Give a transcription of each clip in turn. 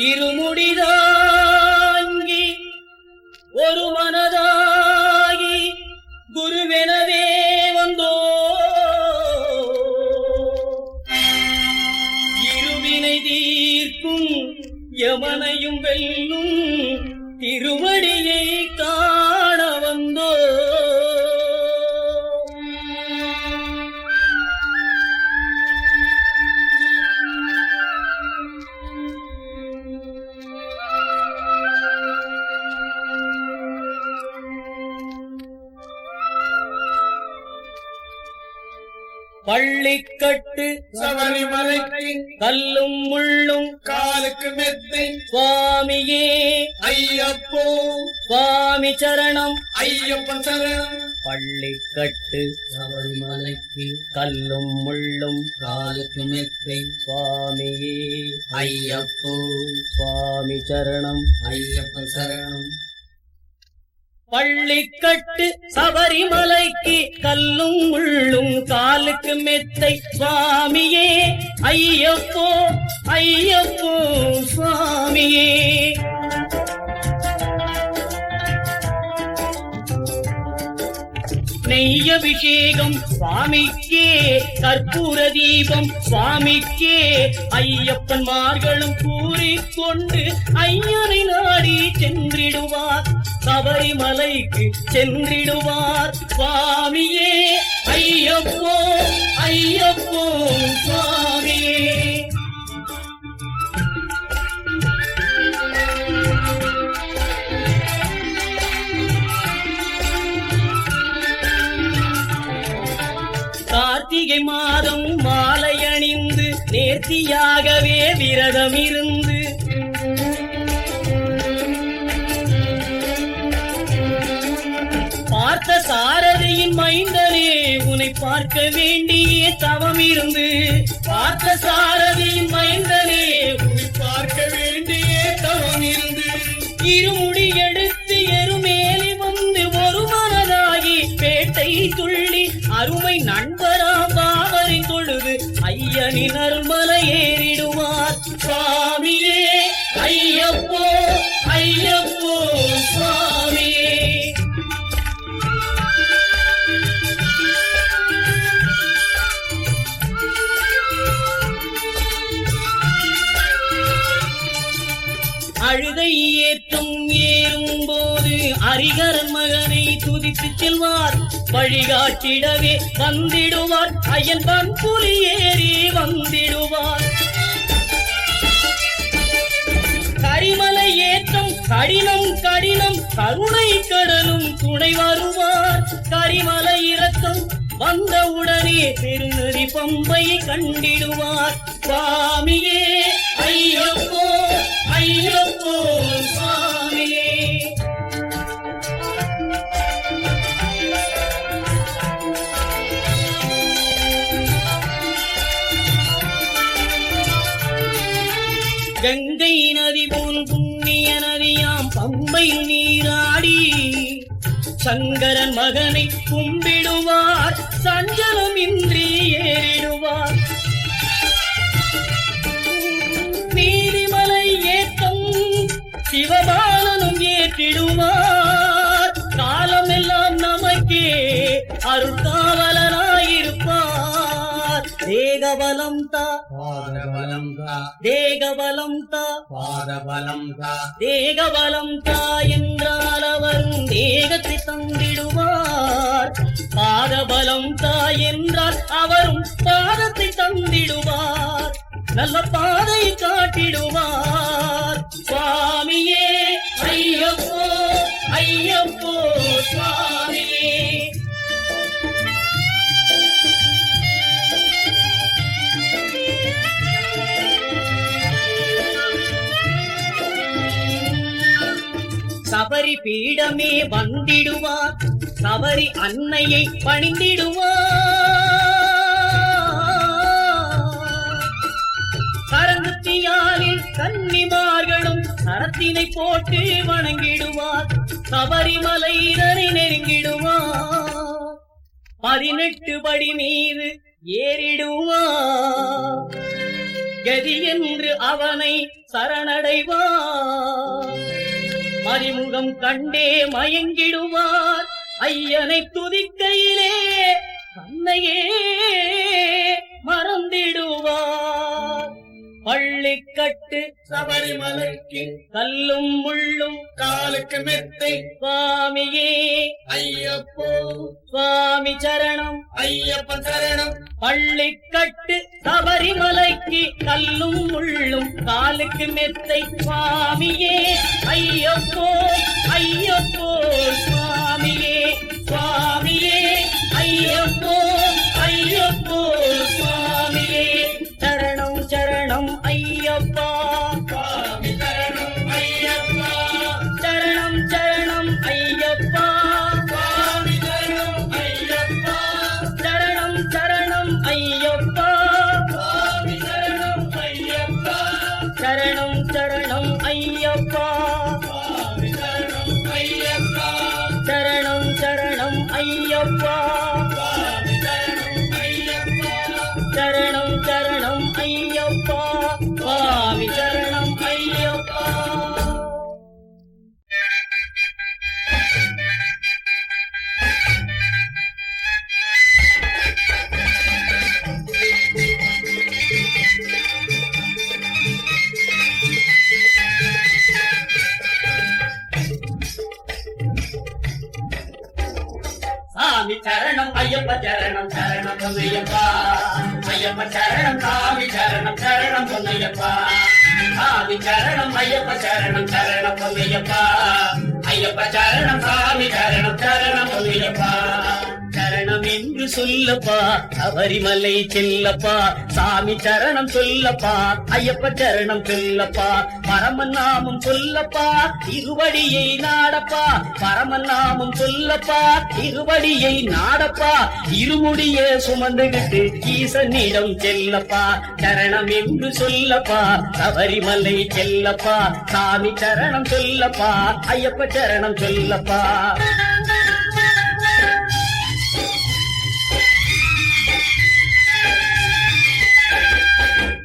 இருமுடிதாங்கி ஒரு மனதாகி குருவெனவே வந்தோ இருவினை தீர்க்கும் யமனையும் வெல்லும் திருவடியை காண வந்தோ பள்ளிக்கட்டு சபரிமலைக்கு கல்லும் முள்ளும் காலுக்கு மெத்தை சுவாமியே ஐயப்போ சுவாமி சரணம் ஐயப்பன் சரணம். பள்ளிக்கட்டு சபரிமலைக்கு கல்லும் முள்ளும் காலுக்கு மெத்தை சுவாமியே ஐயப்போ சுவாமி சரணம் ஐயப்பன் சரணம். பள்ளிக்கட்டு சபரிமலைக்கு கல்லும் முள்ளும் காலுக்கு மெத்தை சுவாமியே ஐயப்போ ஐயப்போ சுவாமியே நெய்யபிஷேகம் சுவாமிக்கே கற்பூர தீபம் சுவாமிக்கே ஐயப்பன் மார்களும் கூறிக்கொண்டு ஐயனை நாடி சென்றிடுவார் சபரிமலைக்கு சென்றிடுவார் சுவாமியே ஐயப்போ ஐயப்போ சுவாமியே. கார்த்திகை மாதம் மாலை அணிந்து நேர்த்தியாகவே விரதம் இருந்து பார்த்த சாரதியின் மைந்தனே உன்னை பார்க்க வேண்டிய தவம் இருந்து பார்த்த சாரதியின் மைந்தனே உன்னை பார்க்க வேண்டிய தவம் இருந்து இருமுடி எடுத்து எருமேலி வந்து ஒரு மனதாகி பேட்டை துள்ளி அருமை நண்பராம் பாவரை தொழுது ஐயனின் அருள்மலை ஏறிடுவார் சுவாமியே ஐயப்போ ஐயப்போ சுவாமியே. அழுதை ஏற்றும் ஏறும் போது அரிகரன் மகனை துதித்து செல்வார் வழிகாட்டிடவே வந்திடுவார் ஐயன் பன்புலி ஏறி வந்திடுவார். கரிமலை ஏற்றம் கடினம் கடினம் கருணை கடலும் துணை வருவார் கரிமலை இறக்கம் வந்தவுடனே பெருநதி பம்பை கண்டிடுவார் சுவாமியே ஐயப்போ ஐயப்போ சுவாமியே. கங்கை நதி போல் புண்ணிய நதியாம் பம்பை நீராடி சங்கரன் மகனை கும்பிடுவார் சஞ்சலமின்றி ஏறிடுவார். நீதிமலை ஏற்றம் சிவபாலனும் ஏற்றிடுவார் காலமெல்லாம் நமக்கே அருட்காவலனாயிருப்பார். தேகபலம் தா பாதபலம் தா தேகபலம் தா பாதபலம் தா தேகபலம் தா என்றால் அவரும் தேகத்தை தந்திடுவார். பாதபலம் தா என்றால் அவரும் பாதத்தை தந்திடுவார். நல்ல பாதை காட்டிடுவார் சுவாமியே ஐயப்போ ஐயப்போ சுவாமியே. சபரி பீடமே வந்திடுவார் சபரி அன்னையை பணிந்திடுவார். கரங்குத்தியாலில் கன்னிமார்களும் சரத்தினை போட்டு வணங்கிடுவார். சபரிமலை இதனை நெருங்கிடுவார். 18 படி மீது ஏறிடுவார். கதி என்று அவனை சரணடைவார். மறிமுகம் கண்டே மயங்கிடுவார். ஐயனை துதிக்கையிலே தன்னையே மறந்திடுவார். பள்ளிக்கட்டு சபரிமலைக்கு கல்லும் முள்ளும் காலுக்கு மெத்தை சுவாமியே ஐயப்போ சுவாமி சரணம். ஐயப்பன் சரணம் பள்ளிக்கட்டு சபரிமலைக்கு கல்லும் முள்ளும் காலுக்கு மெத்தை சுவாமியே ஐயப்போ ஐயப்போ சுவாமியே சுவாமியே ஐயப்போ ஐயப்போ சுவாமியே சரணம் சரணம் ஐயப்பா சுவாமி சரணம் ஐயப்பா சரணம் சரணம் ஐயப்பா சுவாமி சரணம் ஐயப்பா சரணம் சரணம் ஐயப்பா சுவாமி சரணம் ஐயப்பா சரணம் சரணம் ஐயப்பா சுவாமி சரணம் ஐயப்பா சரணம் சரணம் ஐயப்பா சுவாமி சரணம் ஐயப்பா சரணம் சரணம் ஐயப்பா சுவாமி சரணம் ஐயப்பா. சாமி சரணம் ஐயப்ப சரணம் சரணம் பொன்னையப்பா ஐயப்ப சரணம் சாமி சரணம் சரணம் பொன்னையப்பா சாமி சரணம் ஐயப்ப சரணம் சரணம் பொன்னையப்பா ஐயப்ப சரணம் சாமி சரணம் சரணம் பொன்னையப்பா சரணம் என்று சொல்லப்பா சபரிமலை செல்லப்பா சாமி சரணம் சொல்லப்பா ஐயப்ப சரணம் சொல்லப்பா பரமன் நாமம் சொல்லப்பா இருவடியை நாடப்பா பரமன் நாமம் சொல்லப்பா இருவடியை நாடப்பா இருமுடிய சுமந்துகிட்டு ஈசனிடம் செல்லப்பா சரணம் என்று சொல்லப்பா சபரிமலை செல்லப்பா சாமி சரணம் சொல்லப்பா ஐயப்ப சரணம் சொல்லப்பா.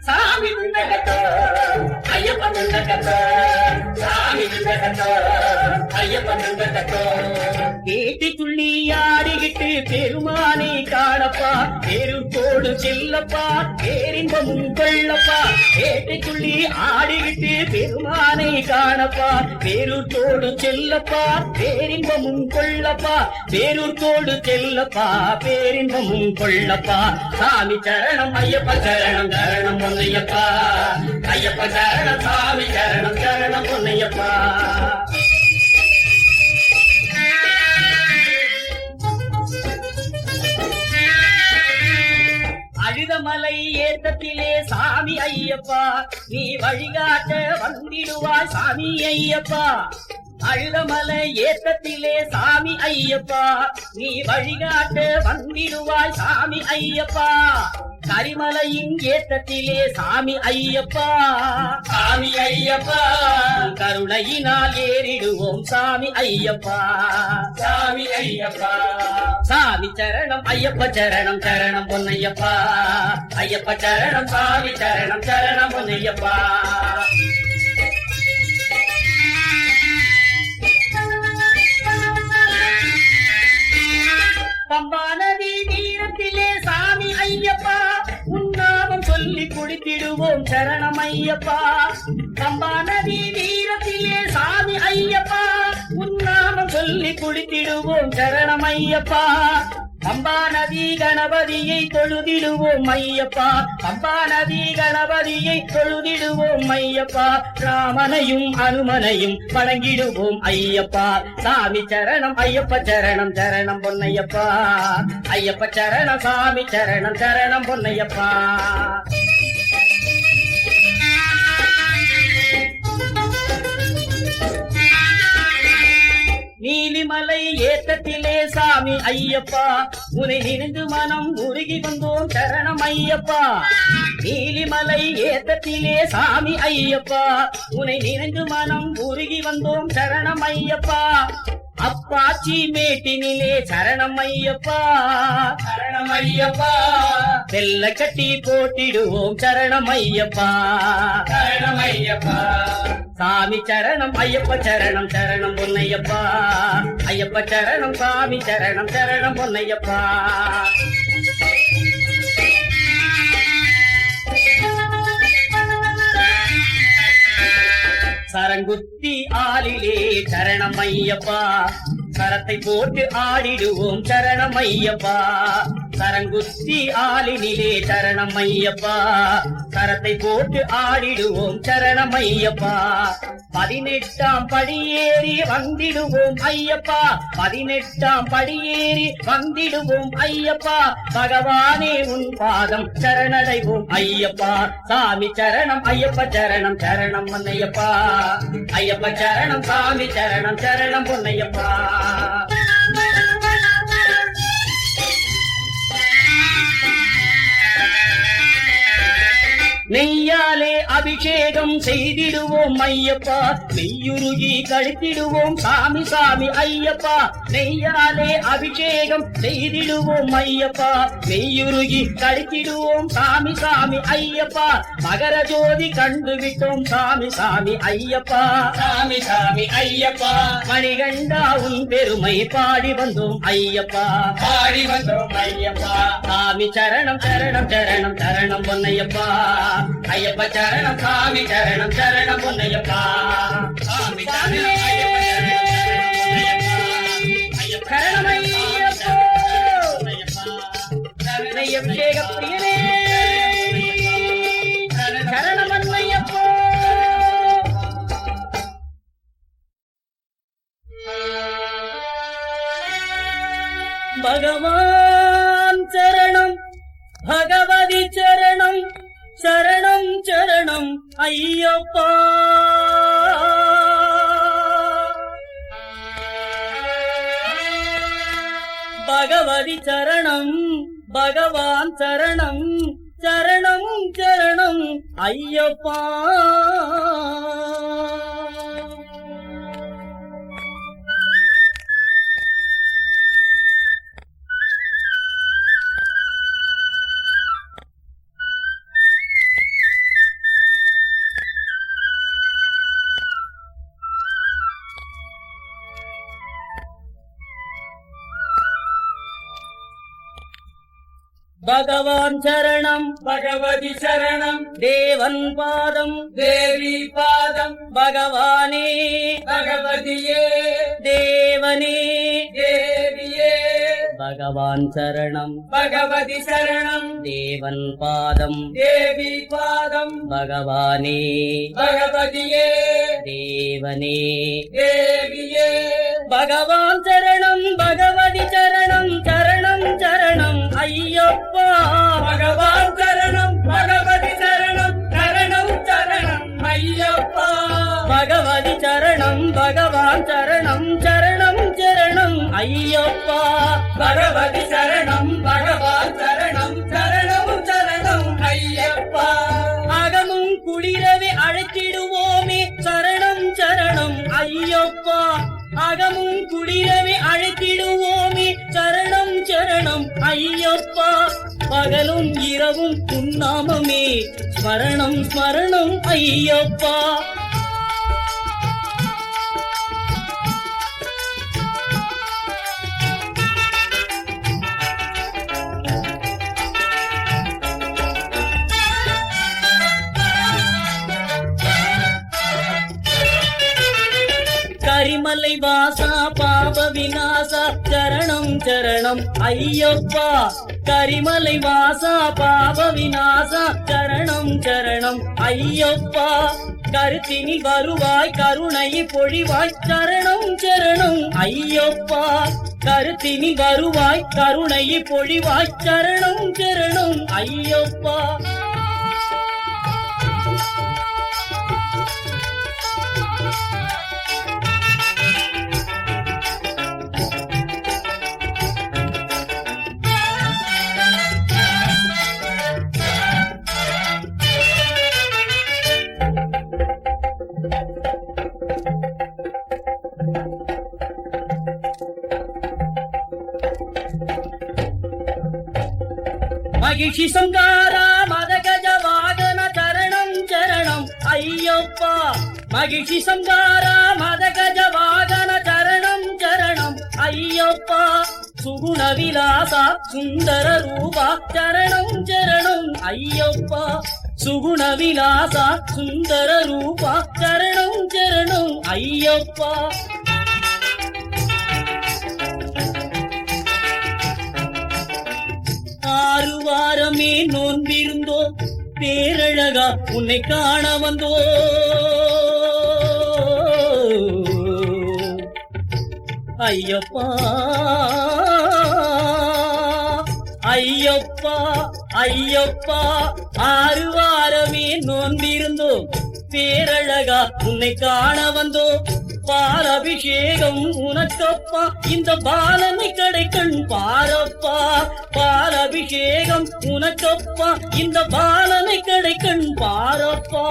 சாமி நின்றகத்தோ ஐயப்ப நின்றகத்தோ சாமி நின்றகத்தோ ஐயப்ப நின்றகத்தோ கேட்டிக்குள்ளி ஆடிக்கிட்டு பெருமானை காணப்பா பெருங்கோடு செல்லப்பா பேரின்பமும் கொள்ளப்பா கேட்டிக்குள்ளி ஆடிக்கிட்டு பெருமானை காணப்பா பேரூர்த்தோடு செல்லப்பா பேரின்பமும் கொள்ளப்பா பேரூர்த்தோடு செல்லப்பா பேரின்பமும் கொள்ளப்பா சாமி சரணம் ஐயப்ப சரணம் சரணம் பொன்னையப்பா ஐயப்ப சரணம் சாமி சரணம் சரணம் பொன்னையப்பா. அழுதமலை ஏத்தத்திலே சாமி ஐயப்பா நீ வழிகாட்ட வந்திடுவாய் சாமி ஐயப்பா அழுதமலை ஏத்தத்திலே சாமி ஐயப்பா நீ வழிகாட்ட வந்திடுவாய் சாமி ஐயப்பா கரிமலையின் ஏத்தத்திலே சாமி ஐயப்பா சாமி ஐயப்பா கருணையினால் ஏறிடுவோம் சாமி ஐயப்பா சாமி ஐயப்பா சாமி சரணம் ஐயப்ப சரணம் சரணம் பொன்னையப்பா ஐயப்ப சரணம் சாமி சரணம் சரணம் பொன்னையப்பா. பம்பா நதி தீரத்திலே சாமி ஐயப்பா உன்னாமம் சொல்லி குடித்திடுவோம் சரணம் ஐயப்பா பம்பா நதி தீரத்திலே சாமி ஐயப்பா உன்னாமம் சொல்லி குடித்திடுவோம் சரணம் ஐயப்பா பம்பா நதி கணபதியை தொழுதிடுவோம் ஐயப்பா பம்பா நதி கணபதியை தொழுதிடுவோம் ஐயப்பா ராமனையும் அனுமனையும் வணங்கிடுவோம் ஐயப்பா சாமி சரணம் ஐயப்ப சரணம் சரணம் பொன்னையப்பா ஐயப்ப சரணம் சாமி சரணம் சரணம் பொன்னையப்பா. நீலிமலை ஏத்தத்திலே சாமி ஐயப்பா உனை நினைந்து மனம் உருகி வந்தோம் சரணம் ஐயப்பா நீலிமலை ஏத்தத்திலே சாமி ஐயப்பா உனை நினைந்து மனம் உருகி வந்தோம் சரணம் ஐயப்பா அப்பாச்சி மேட்டினிலே சரணம் ஐயப்பா சரணம் ஐயப்பா வெள்ள கட்டி போட்டிடுவோம் சரணம் ஐயப்பா சரணம் ஐயப்பா சாமி சரணம் ஐயப்ப சரணம் சரணம் பொன்னையப்பா ஐயப்ப சரணம் சாமி சரணம் சரணம் பொன்னையப்பா சரங்குத்தி ஆளிலே சரணம் ஐயப்பா சரத்தை போட்டு ஆடிடுவோம் சரணம் ஐயப்பா சரங்குத்தி ஆளினிலே சரணம் ஐயப்பா சரத்தை போட்டு ஆடிடுவோம் சரணம் ஐயப்பா 18ஆம் படியேறி வந்திடுவோம் ஐயப்பா 18ஆம் படியேறி வந்திடுவோம் ஐயப்பா பகவானே உன் பாதம் சரணடைவோம் ஐயப்பா சாமி சரணம் ஐயப்ப சரணம் சரணம் பொன்னையப்பா ஐயப்ப சரணம் சாமி சரணம் சரணம் பொன்னையப்பா நெய்யாலே அபிஷேகம் செய்திடுவோம் ஐயப்பா நெய்யுருகி கழித்திடுவோம் சாமி சாமி ஐயப்பா நெய்யாலே அபிஷேகம் செய்திடுவோம் ஐயப்பா நெய்யுருகி கழித்திடுவோம் சாமி சாமி ஐயப்பா மகர ஜோதி கண்டுவிட்டோம் சாமி சாமி ஐயப்பா சாமி சாமி ஐயப்பா மணிகண்டா உன் பெருமை பாடி வந்தோம் ஐயப்பா பாடி வந்தோம் ஐயப்பா சாமி சரணம் சரணம் சரணம் சரணம் பொன்னையப்பா ஐயப்ப சரணம் சாமி சரணம் சரணம் பொன்னையப்பா சாமி சரணம் ஐயப்பா சரணம் ஐயப்போ அபிஷேக பிரியனே சரணம் அன்னையப்போ பகவான் சரணம் பகவதி சரணம் சரணம் சரணம் ஐயப்பா பகவதி சரணம் பகவான் சரணம் சரணம் சரணம் ஐயப்பா பகவான் சரணம் பகவதி சரணம் தேவன் பாதம் தேவி பாதம் பகவானே பகவதியே தேவனே தேவியே பகவான் சரணம் பகவதி சரணம் தேவன் பாதம் தேவி பாதம் பகவானே பகவதியே தேவனே தேவியே பகவான் சரணம் பகவதி சரணம் சரணம் சரணம் ஐயப்பா பகவான் சரணம் பகவதி சரணம் சரணம் சரணம் ஐயப்பா பகவதி சரணம் பகவான் சரணம் சரணம் சரணம் ஐயப்பா பகவதி சரணம் பகவான் சரணம் சரணம் சரணம் ஐயப்பா அகமும் குளிரவே அழைத்திடுவோமே சரணம் சரணம் ஐயப்பா அகமும் குளிரவே அழைத்திடுவோமே சரணம் சரணம் ஐயப்பா பகலும் இரவும் உன்னாமமே ஸ்மரணம் ஸ்மரணம் ஐயப்பா கரிமலை வாசா பாப விநாசா சரணம் சரணம் ஐயப்பா கரிமலை வாசா பாப விநாசா சரணம் சரணம் ஐயப்பா கருத்தினில் வருவாய் கருணை பொழிவாய் சரணம் சரணம் ஐயப்பா கருத்தினில் வருவாய் கருணை பொழிவாய் சரணம் சரணம் ஐயப்பா மகிஷி சங்கார மதகஜ வாகன சரணம் சரணம் ஐயப்பா மகிஷி சங்கார மதகஜ வாகன சரணம் சரணம் ஐயப்பா சுகுண விலாசா சுந்தர ரூபா சரணம் சரணம் ஐயப்பா சுகுண விலாசா சுந்தர ரூபா சரணம் சரணம் ஐயப்பா ஆறு வாரமே நோன்பிருந்தோ பேரழகா உன்னை காண வந்தோ ஐயப்பா ஐயப்பா ஐயப்பா ஆறு வாரமே நோன்பிருந்தோ பேரழகா உன்னை காண வந்தோ பால் அபிஷேகம் உனக்கப்பா இந்த பாலனை கடைக்கண் பாரப்பா பால் அபிஷேகம் உனக்கப்பா இந்த பாலனை கடைக்கண் பாரப்பா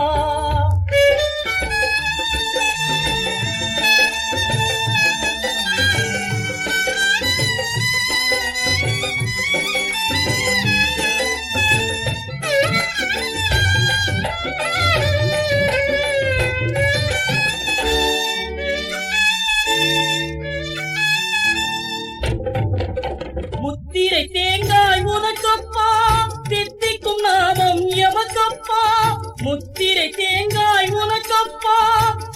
முத்திரை தேங்காய் உனக்கப்பா தித்திக்கும் நாமம் எமக்கப்பா முத்திரை தேங்காய் உனக்கப்பா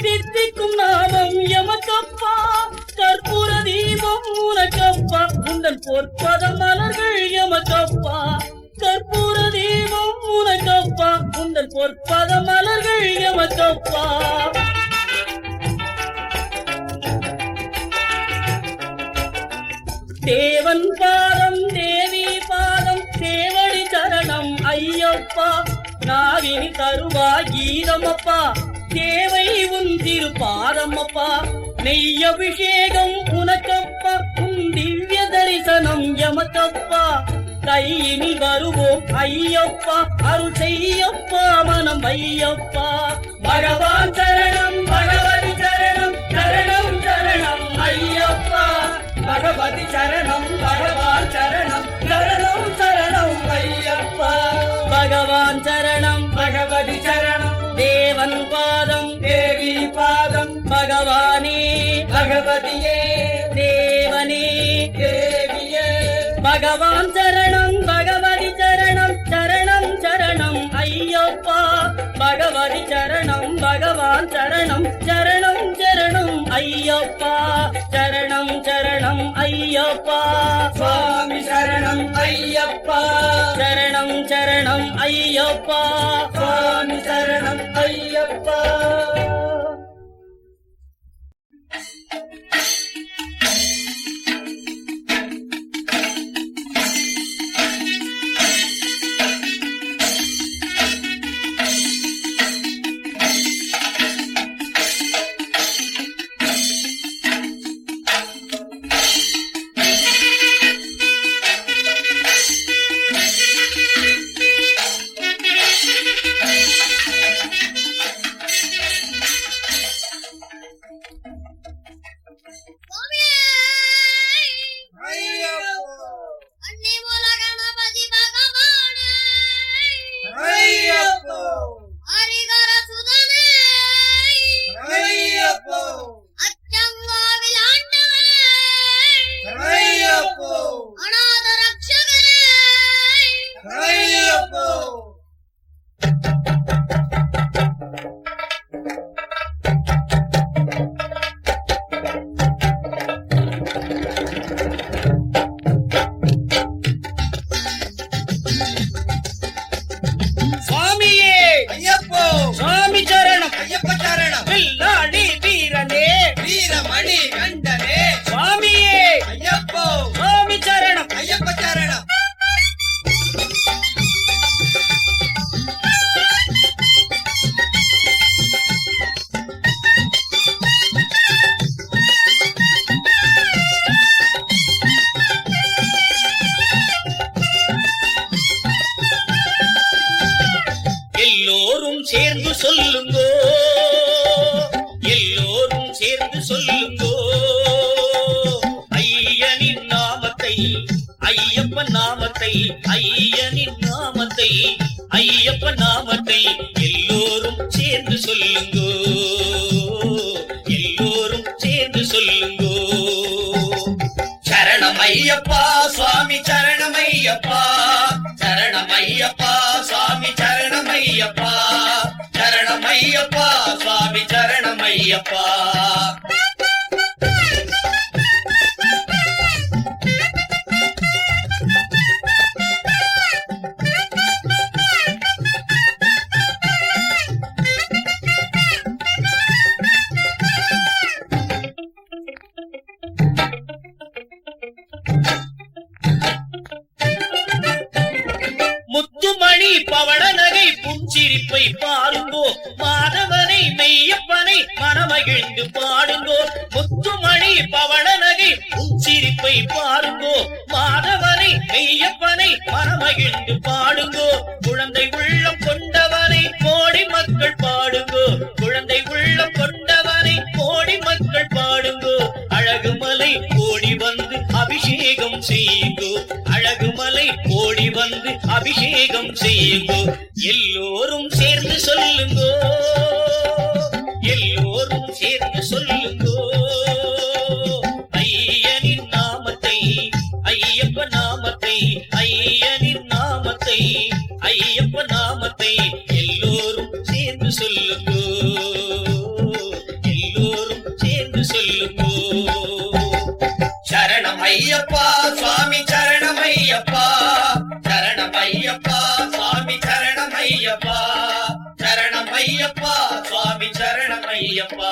தித்திக்கும் நாமம் எமக்கப்பா கற்பூர தீபம் உனக்கப்பா உந்தன் பொற்பத மலர்கள் எமக்கப்பா கற்பூர தீபம் உனக்கப்பா உந்தன் பொற்பத மலர்கள் எமக்கப்பா தேவன் பாதம் தேவி பாதம் தேவடி சரணம் ஐயப்பா நாவினி தருவா கீதமப்பா தேவை உன் திரு பாதமப்பா நெய் அபிஷேகம் உனக்கப்பா உன் திவ்ய தரிசனம் எமக்கப்பா கையினில் வருவோம் ஐயப்பா அருள் செய்யப்பா மனம் ஐயப்பா பகவான் சரணம் பகவதி சரணம் சரணம் சரணம் ஐயப்பா பகவதி சரணம் பகவான் சரணம் சரணம் சரணம் ஐயப்பா பகவான் சரணம் பகவதி சரணம் தேவன் பாதம் தேவி பாதம் பகவானே பகவதியே தேவனே தேவியே பகவான் சரணம் பகவதி சரணம் சரணம் சரணம் ஐயப்பா பகவதி சரணம் பகவான் சரணம் சரணம் சரணம் ஐயப்பா சரணம் சரணம் ஐயப்பா சுவாமி சரணம் ஐயப்பா சரணம் சரணம் ஐயப்பா சுவாமி சரணம் ஐயப்பா சேர்ந்து சொல்லுங்கோ, எல்லோரும் சேர்ந்து சொல்லுங்கோ, ஐயனின் நாமத்தை, ஐயப்பன் நாமத்தை, ஐயனின் நாமத்தை எல்லோரும் சேர்ந்து சொல்லுங்கோ, எல்லோரும் சேர்ந்து சொல்லுங்கோ. சரணமையப்பா சுவாமி சரணமையப்பா, சரணமையப்பா சுவாமி சரணமையப்பா, சரணமையப்பா சுவாமி சரணமையப்பா. முத்துமணி பவள நகை புஞ்சிரிப்பை பாருங்கோ, மாதவனை மெய்யப்பனை மனமகிழ்ந்து பாடுங்கோ. முத்துமணி பவள நகை புஞ்சிரிப்பை பாருங்கோ, மாதவனை மெய்யப்பனை மனமகிழ்ந்து பாடுங்கோ. குழந்தை உள்ளம் கொண்டவனை கோடி மக்கள் பாடுங்கோ, குழந்தை உள்ளம் கொண்டவனை கோடி மக்கள் பாடுங்கோ. அழகுமலை ஓடி வந்து அபிஷேகம் செய்யுங்கோ, அழகுமலை ஓடி வந்து அபிஷேகம் செய்யுங்கோ. எல்லோரும் சேர்ந்து சொல்லுங்கோ, எல்லோரும் சேர்ந்து சொல்லுங்கோ. ஐயனின் நாமத்தை, ஐயப்ப நாமத்தை, ஐயனின் நாமத்தை, ஐயப்ப நாமத்தை எல்லோரும் சேர்ந்து சொல்லுங்கோ, எல்லோரும் சேர்ந்து சொல்லுங்கோ. சரணமையப்பா சுவாமி சரணமையப்பா, சரணமையப்பா சுவாமி சரணமையப்பா, சரணமையப்பா சுவாமி சரணமையப்பா.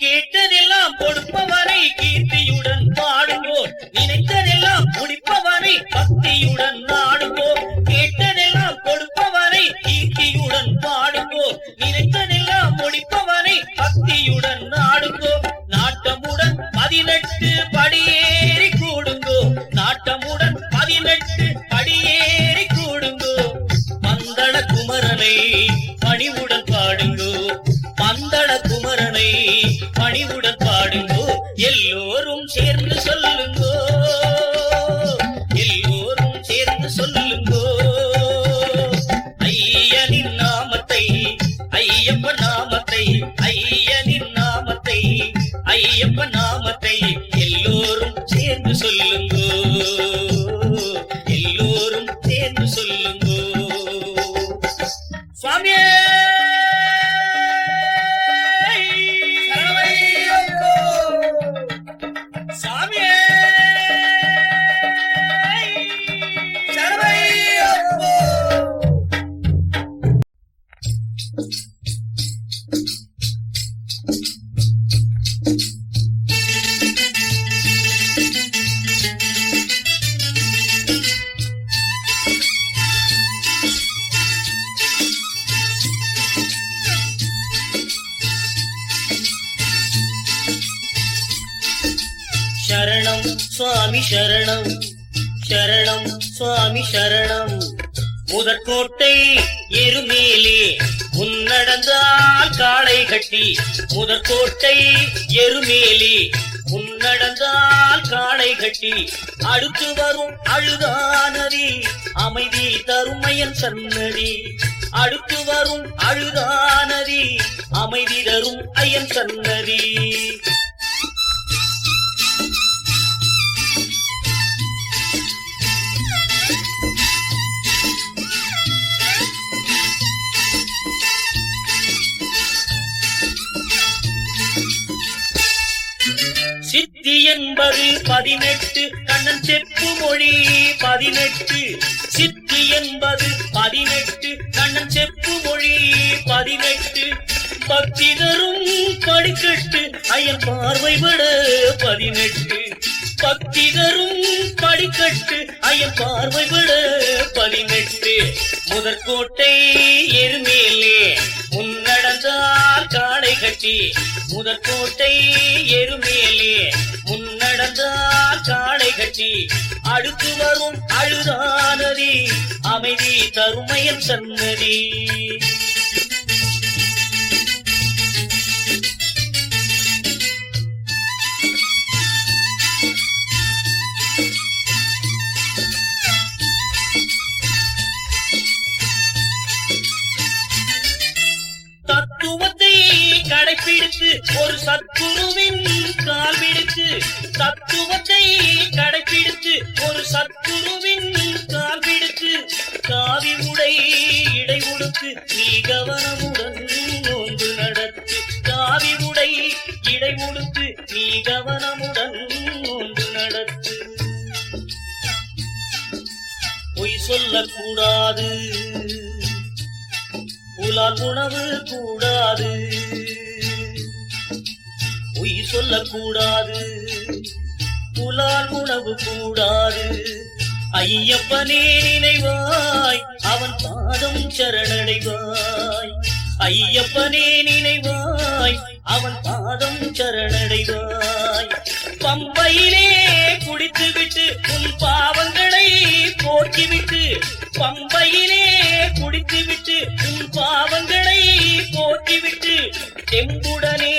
கேட்டதெல்லாம் கொடுப்பவனை கீர்த்தியுடன் பாடுங்கோ, நினைத்ததெல்லாம் முடிப்பவனை பக்தியுடன் நாடுங்கோ. கேட்டதெல்லாம் கொடுப்பவனை கீர்த்தியுடன் பாடுங்கோ, நினைத்ததெல்லாம் முடிப்பவனை பக்தியுடன் நாடுங்கோ. நாட்டமுடன் 18 படியேறி கூடுங்கோ, நாட்டமுடன் 18 படியேறி கூடுங்கோ. பந்தள குமரனை பணிவுடன் பாடுங்கோ, பந்தள குமரனை பணிவுடன் பாடுங்கோ. எல்லோரும் சேர்ந்து சொல்லுங்கோ, எல்லோரும் சேர்ந்து சொல்லுங்கோ. ஐயனின் நாமத்தை, ஐயப்ப நாமத்தை, ஐயனின் நாமத்தை, ஐயப்ப நாமத்தை எல்லோரும் சேர்ந்து சொல்லுங்கோ, எல்லோரும் சேர்ந்து சொல்லுங்கோ. சுவாமியே சாமியே சரணமையப்பா. சரணம் சுவாமி சரணம், சரணம் சுவாமி சரணம். முதற்கோட்டை எருமேலே முன்னடந்தால் காளை கட்டி, முதற்கோட்டை எருமேலே முன்னடந்தால் காளை கட்டி. அடுத்து வரும் அழுதானதி அமைதி தருமையன் சன்னதி, அடுத்து வரும் அழுதானதி அமைதி தரும் ஐயன் சன்னதி. சித்தி என்பது 18 கண்ணன் செப்பு மொழி 18, சித்தி என்பது 18 கண்ணன் செப்பு மொழி 18. பக்தி தரும் படிக்கட்டு ஐயன் பார்வை விட 18, பக்தி தரும் படிக்கட்டு ஐயன் பார்வை விட 18. முதற்கோட்டை எருமேலே முன்னடந்தால் காளை கட்டி முதற்கோட்டை எருமேலே முன்னடந்தால் காளை கட்டி அடுத்து வரும் அழுதானதி அமைதி தருமையன் சன்னதி. தத்துவத்தை கடைபிடித்து ஒரு சத்குருவின் கால் பிடித்து, தத்துவத்தை கடைபிடித்து ஒரு சத்குருவின் கால் பிடித்து, காவி உடை இடை உடுத்து நீ கவனமுடன் நோன்பு நடத்து, காவி உடை இடை உடுத்து நீ கவனமுடன் நோன்பு நடத்து. பொய் சொல்லக்கூடாது, புலால் உணவு கூடாது, பொய் சொல்லக்கூடாது, புலால் உணவு கூடாது. ஐயப்பனே நினைவாய் அவன் பாதம் சரணடைவாய், ஐயப்பனே நினைவாய் அவன் பாதம் சரணடைவாய். பம்பையிலே குடித்துவிட்டு உன் பாவங்களை போக்கிவிட்டு, பம்பையிலே குடித்துவிட்டு உன் பாவங்களை போக்கிவிட்டு, தெம்புடனே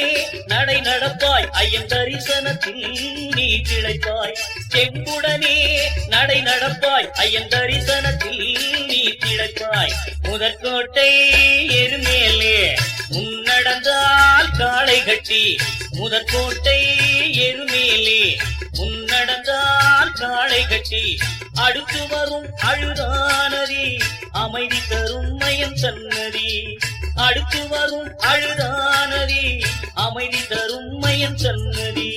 நடை நடப்பாய் ஐயன் தரிசனத்தில் நீ திளைப்பாய், தெம்புடனே நடை நடப்பாய் ஐயன் தரிசனத்தில் நீ திளைப்பாய். முதற்கோட்டை எருமேலே முன்னடந்தால் காளை கட்டி, முதற்கோட்டை எருமேலே முன்னடந்தால் காளை கட்டி அடுத்து வரும் அழுதானதி அமைதி தரும் மயன் சன்னதி, அடுத்து வரும் அழுதானதி அமைதி தரும் மயன் சன்னதி.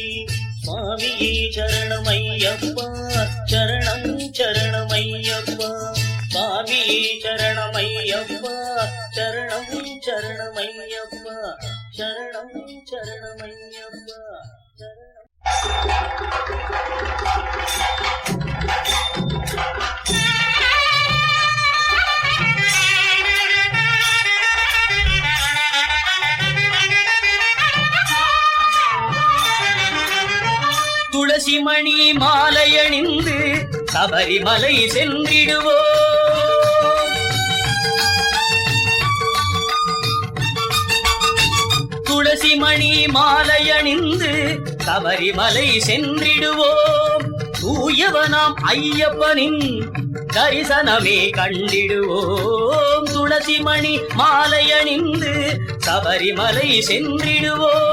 சுவாமியே சரணமையப்பா சரணம் சரணமையப்பா, சுவாமியே சரணமையப்பா சரணம் சரணமையப்பா, சரணம் சரணமையப்பா சரணம். துளசி மணி மாலையணிந்து சபரிமலை சென்றிடுவோம், துளசி மணி மாலையணிந்து சபரிமலை சென்றிடுவோம். தூயவனாம் ஐயப்பனின் தரிசனமே கண்டிடுவோம், துளசி மணி மாலையணிந்து சபரிமலை சென்றிடுவோம்.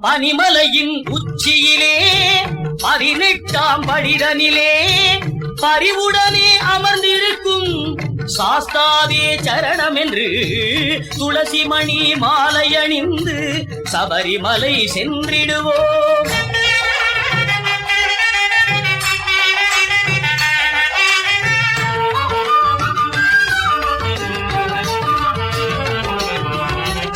பனிமலையின் உச்சியிலே 18ஆம் படிதனிலே பரிவுடனே அமர்ந்திருக்கும் சாஸ்தாவே சரணம் என்று துளசி மணி மாலையணிந்து சபரிமலை சென்றிடுவோம்.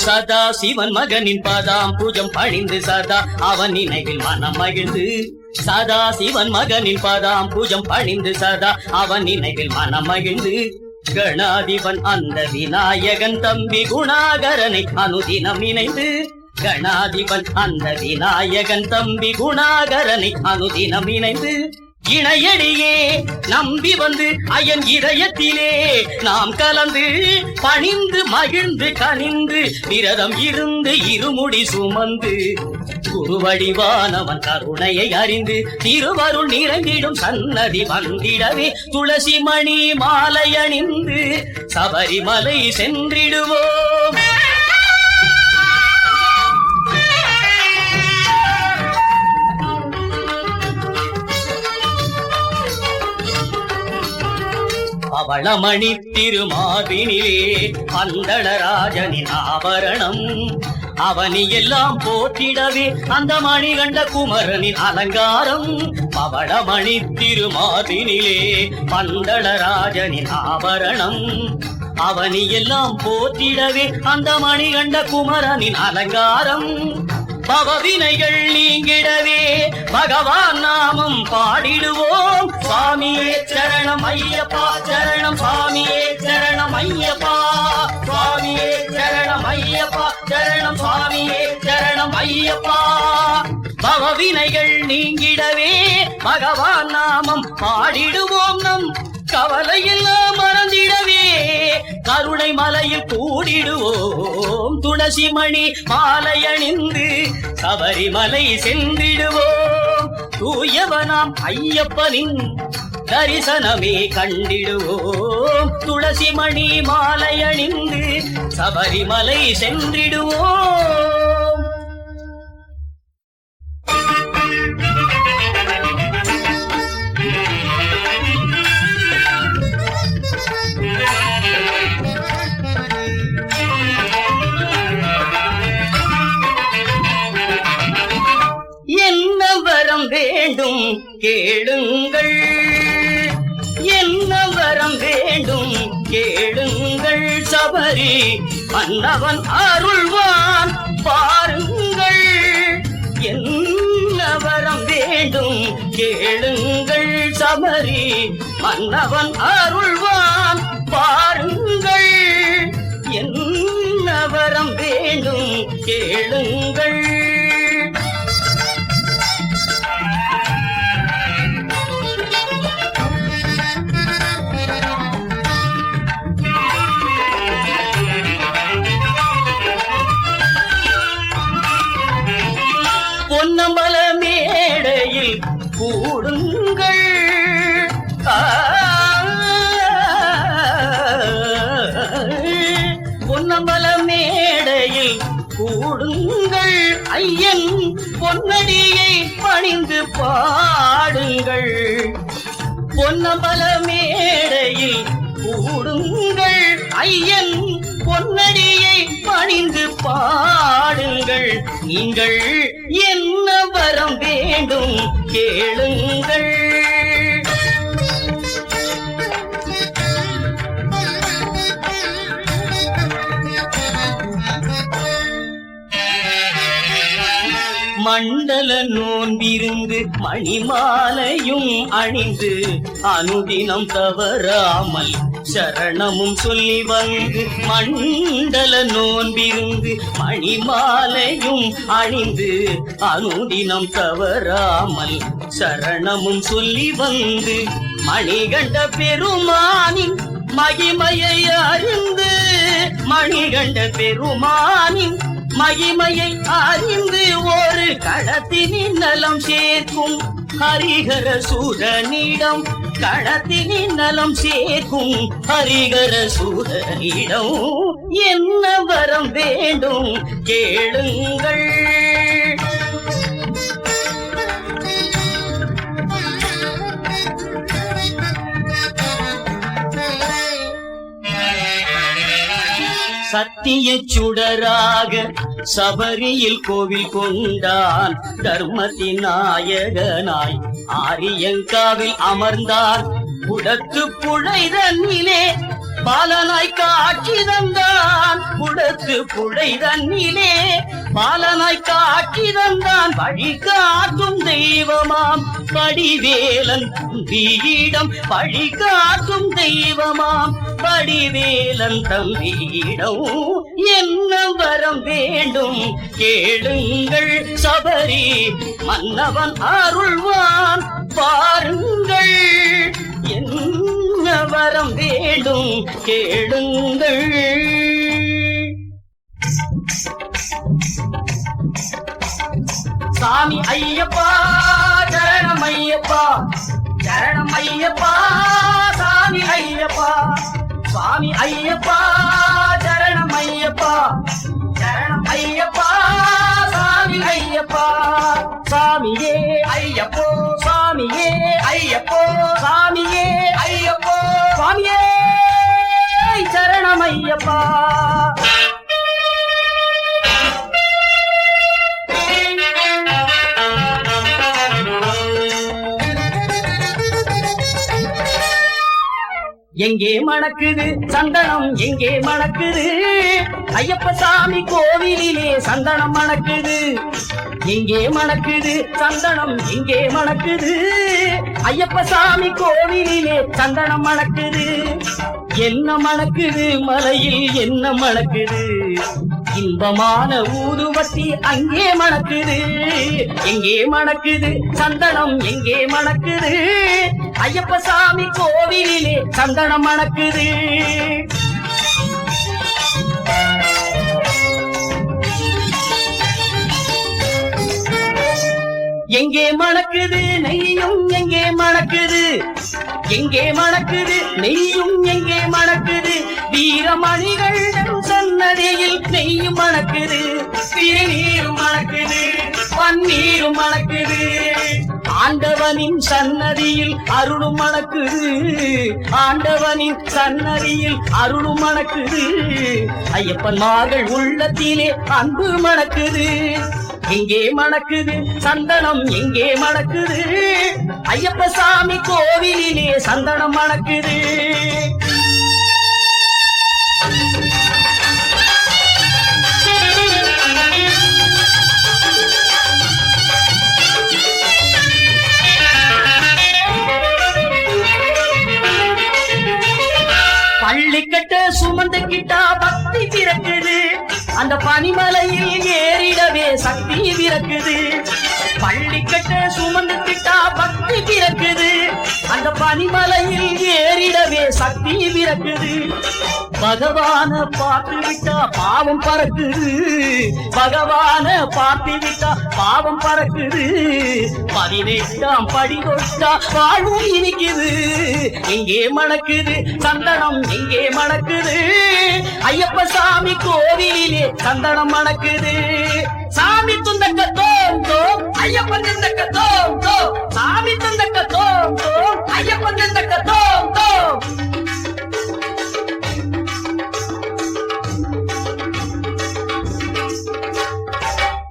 சதா சிவன் மகனின் பாதாம் பூஜம் பணிந்து சதா அவன் நினைவில் மனம் மகிழ்ந்து, சதா சிவன் மகனின் பாதாம் பூஜம் பணிந்து சதா அவன் நினைவில் மனம் மகிழ்ந்து, கணாதிபன் அந்த விநாயகன் தம்பி குணாகரனை அனுதினம் இணைந்து, கணாதிபன் அந்த விநாயகன் தம்பி குணாகரனை அனுதினம் இணைந்து, இணையடியே நம்பி வந்து அயன் இதயத்திலே நாம் கலந்து பணிந்து மகிழ்ந்து கனிந்து விரதம் இருந்து இருமுடி சுமந்து, குருவடிவானவன் கருணையை அறிந்து திருவருள் நிறைந்திடும் சன்னதி வந்திடவே துளசி மணி மாலையணிந்து சபரிமலை சென்றிடுவோம். பவளமணி திருமார்பினிலே பந்தளராஜனின் ஆபரணம், அவனி எல்லாம் போற்றிடவே அந்த மணிகண்ட குமரனின் அலங்காரம். பவளமணி திருமார்பினிலே பந்தளராஜனின் ஆபரணம், அவனி எல்லாம் போற்றிடவே அந்த மணிகண்ட குமரனின் அலங்காரம் பவவினைகள் நீங்கிடவே பகவான் நாமம் பாடிடுவோம். சுவாமியே சரணம் ஐயப்பா சரணம் சுவாமியே சரணம் ஐயப்பா சுவாமியே சரணம் ஐயப்பா சரணம் சுவாமியே சரணம் ஐயப்பா. பவவினைகள் நீங்கிடவே பகவான் நாமம் பாடிடுவோம். நம் கவலையெல்லாம் மறந்திடவே கருணை மலையில் கூடிடுவோம். துளசி மணி மாலை அணிந்து சபரிமலை சென்றிடுவோம். தூயவனாம் ஐயப்பனின் தரிசனமே கண்டிடுவோம். துளசி மணி மாலை அணிந்து சபரிமலை சென்றிடுவோம். என்ன வரம் வேண்டும் கேளுங்கள், என்ன வரம் வேண்டும் கேளுங்கள், சபரி மன்னவன் அருள்வான் பாருங்கள். என்ன வரம் வேண்டும் கேளுங்கள், சபரி மன்னவன் அருள்வான் பாருங்கள். என்ன வரம் வேண்டும் கேளுங்கள். பொன்னம்பல மேடையில் கூடுங்கள், பொன்னம்பல மேடையில் கூடுங்கள், ஐயன் பொன்னடியை பணிந்து பாடுங்கள். பொன்னம்பல மேடையில் கூடுங்கள், ஐயன் பொன்னடியை பணிந்து பாடுங்கள். நீங்கள் என்ன வரம் வேண்டும் கேளுங்கள். மண்டல நோன்பிருந்து மணிமாலையும் அணிந்து அனுதினம் தவறாமல் சரணமும் சொல்லி வந்து. மண்டல நோன்பிருந்து மணிமாலையும் அணிந்து அனுதினம் தவறாமல் சரணமும் சொல்லி வந்து. மணிகண்ட பெருமானின் மகிமையை அறிந்து, மணிகண்ட பெருமானின் மகிமையை அறிந்து ஒரு களத்தினின் நலம் சேர்க்கும் ஹரிஹர சூரனிடம், களத்தினின் நலம் சேர்க்கும் ஹரிஹர சூரனிடம். என்ன வரம் வேண்டும் கேளுங்கள். சத்திய சுடராக சபரியில் கோவில் கொண்டான், தர்மத்தின் நாயகனாய் ஆரியங்காவில் அமர்ந்தார். குடத்து புழை தன்னிலே பாலனாய் காட்சி தந்தான், குடத்து புழை தன்னிலே பாலனாய் காட்சி தந்தான். வழி காட்டும் தெய்வமாம் படிவேலன் தம்பியிடம், வழி காட்டும் தெய்வமாம் படிவேலன் தம்பியிடம். என்ன வரம் வேண்டும் கேளுங்கள், சபரி மன்னவன் அருள்வான் பாருங்கள். என்ன வரம் வேண்டும் கேளுங்கள். சாமி ஐயப்பா சரணம் ஐயப்பா சரணம் ஐயப்பா சாமி ஐயப்பா சுவாமி ஐயப்பா சரணம் ஐயப்பா சரணம் ஐயப்பா சாமி ஐயப்பா. சாமியே ஐயப்போ சாமியே ஐயப்போ சாமியே ஐயப்போ சுவாமியே சரணம் ஐயப்பா. எங்கே மணக்குது சந்தனம் எங்கே மணக்குது ஐயப்ப சாமி கோவிலிலே சந்தனம் மணக்குது எங்கே மணக்குது சந்தனம் எங்கே மணக்குது ஐயப்ப சாமி கோவிலிலே சந்தனம் மணக்குது என்ன மணக்குது மலையில் என்ன மணக்குது இன்பமான ஊதுவத்தி அங்கே மணக்குது எங்கே மணக்குது சந்தனம் எங்கே மணக்குது ஐயப்ப சாமி கோவிலிலே சந்தனம் மணக்குது எங்கே மணக்குது நெய்யும் எங்கே மணக்குது எங்கே மணக்குது நெய்யும் எங்கே மணக்குது வீரமணிகள் சன்னதியில் நெய்யும் மணக்குது திருநீரும் மணக்குது பன்னீரும் மணக்குது ஆண்டவனின் சன்னதியில் அருளும் மணக்குது ஆண்டவனின் சன்னதியில் அருளும் மணக்குது ஐயப்பன்மார்கள் உள்ளத்திலே அன்பு மணக்குது எங்கே மணக்குது சந்தனம் எங்கே மணக்குது ஐயப்ப சாமி கோவிலிலே சந்தனம் மணக்குது பள்ளிக்கட்ட சுமந்துக்கிட்டா பக்தி பிறக்குது அந்த பனிமலையில் ஏறிடவே சக்தி பிறக்குது பள்ளிக்கட்ட சுமந்துக்கிட்டா பக்தி பிறக்குது அந்த பனிமலையில் ஏறிடவே சக்தி பிறக்குது பகவான பார்த்து விட்டா பாவம் பறக்குது பகவான பார்த்து விட்டா பாவம் பறக்குது 18ஆம் படி தொட்டா வாழ்வும் இனிக்குது எங்கே மணக்குது சந்தனம் எங்கே மணக்குது ஐயப்ப சாமி கோவிலிலே சந்தனம் மணக்குது சாமி துந்தக்க தோம் தோம் ஐயப்பன் துந்தக்க தோம் தோம் சாமி துந்தக்க தோம் தோம் ஐயப்பன் துந்தக்க தோம் தோம்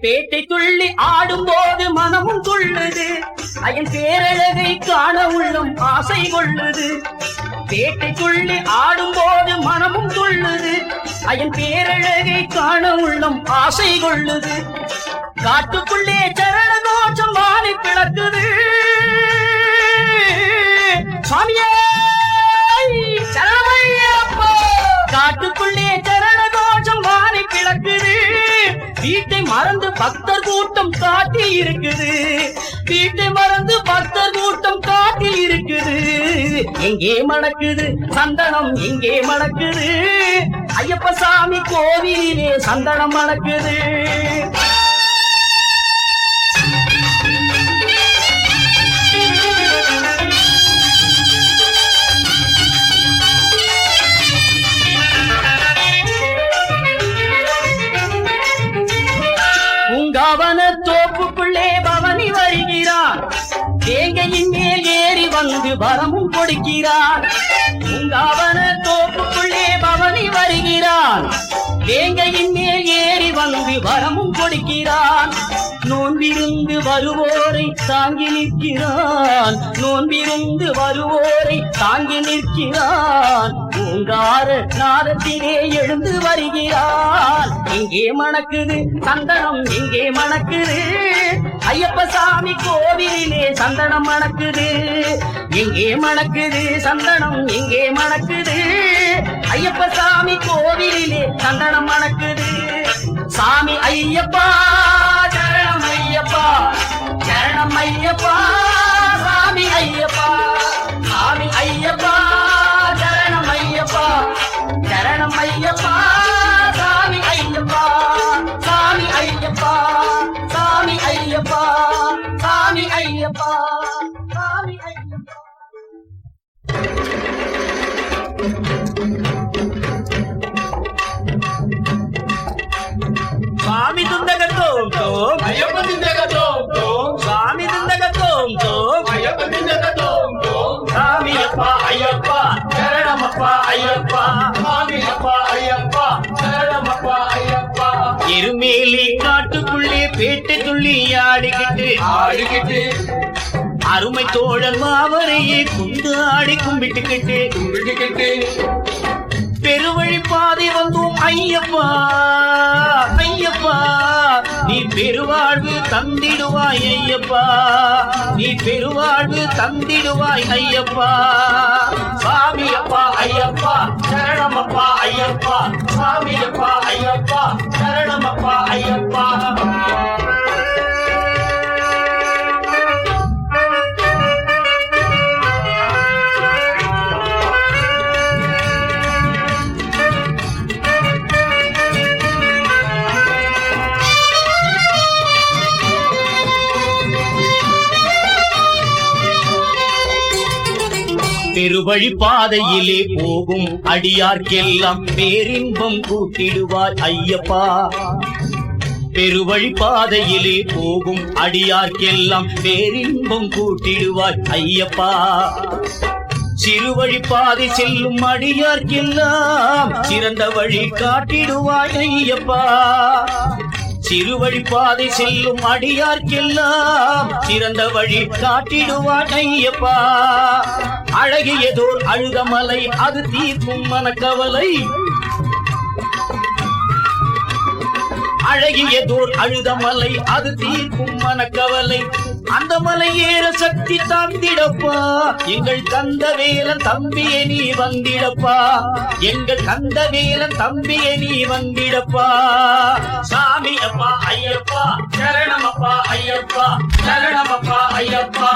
பேட்டை துள்ளி ஆடும் போது மனமும் துள்ளுது அயன் பேரழகை காண உள்ளும் ஆசை கொள்ளுது பேட்டை துள்ளி ஆடும் போது மனமும் துள்ளுது அயன் பேரழகை காண உள்ளும் ஆசை கொள்ளுது காட்டுக்குள்ளே சரண கோஷம் வாணி பிளக்குது சுவாமியே சரணமையப்பா காட்டுக்குள்ளே சரண கோஷம் வாணி பிளக்குது வீட்டை மறந்து பக்தர் கூட்டம் காட்டி இருக்குது வீட்டை மறந்து பக்தர் கூட்டம் காட்டி இருக்குது எங்கே மணக்குது சந்தனம் எங்கே மணக்குது ஐயப்ப சாமி கோவிலிலே சந்தனம் மணக்குது பூங்காவன தோப்புக்குள்ளே பவனி வருகிறார் தேங்கையின் மேல் ஏறி வந்து வரமும் கொடுக்கிறார் பூங்காவன தோப்புக்குள்ளே பவனி வருகிறார் தேங்கையின் மேல் ஏறி வந்து வரமும் கொடுக்கிறான் நோன்பிருந்து வருவோரை தாங்கி நிற்கிறான் நோன்பிருந்து வருவோரை தாங்கி நிற்கிறான் பூங்கார நாதத்திலே எழுந்து வருகிறான் எங்கே மணக்குது சந்தனம் எங்கே மணக்குது ஐயப்ப சாமி கோவிலிலே சந்தனம் மணக்குது எங்கே மணக்குது சந்தனம் எங்கே மணக்குது ஐயப்ப சாமி கோவிலிலே சந்தனம் மணக்குது சாமி ஐயப்பா சரணம் ஐயப்பா சரணம் ஐயப்பா சாமி ஐயப்பா சாமி ஐயப்பா சரணம் ஐயப்பா சரணம் ஐயப்பா சாமி ஐயப்பா சாமி ஐயப்பா சாமி ஐயப்பா சாமி ஐயப்பா சாமி ஐயப்பா சாமி துந்தக தோம் தோம் ஐயப்ப துந்தக தோம் தோம் சாமி துந்தக தோம் தோம் ஐயப்ப துந்தக தோம் தோம் சாமி அப்பா ஐயப்பா சரணமப்பா ஐயப்பா சாமியப்பா ஐயப்பா சரணமப்பா ஐயப்பா எருமேலி காட்டுக்குள்ளே பேட்டை துள்ளி ஆடிக்கிட்டு ஆடிக்கிட்டு அருமை தோழன் மாவரையே குந்தாடி கும்பிட்டுக்கிட்டு கும்பிட்டுக்கிட்டு பெருவழி பாதை வந்தோம் ஐயப்பா ஐயப்பா நீ பெருவாழ்வு தந்திடுவாய் ஐயப்பா நீ பெருவாழ்வு தந்திடுவாய் ஐயப்பா சாமி அப்பா ஐயப்பா சரணமப்பா ஐயப்பா சாமி அப்பா ஐயப்பா சரணமப்பா ஐயப்பா பெருவழி பாதையிலே போகும் அடியார்க்கெல்லாம் பேரின்பம் கூட்டிடுவாய் ஐயப்பா பெருவழி பாதையிலே போகும் அடியார்க்கெல்லாம் பேரின்பம் கூட்டிடுவாய் ஐயப்பா சிறுவழி பாதை செல்லும் அடியார்க்கெல்லாம் சிறந்த வழி காட்டிடுவாய் ஐயப்பா சிறுவழி பாதை செல்லும் அடியார்க்கெல்லாம் சிறந்த வழி காட்டிடுவாய் ஐயப்பா அழகியதோர் அழுதமலை அது தீர்க்கும் மனக்கவலை அழகியதோர் அழுதமலை அது தீர்க்கும் மனக்கவலை அந்த மலை ஏற சக்தி தந்திடப்பா எங்கள் கந்தவேலன் தம்பியே நீ வந்திடப்பா எங்கள் கந்தவேலன் தம்பியே நீ வந்திடப்பா சாமி அப்பா ஐயப்பா சரணமப்பா ஐயப்பா சரணமப்பா ஐயப்பா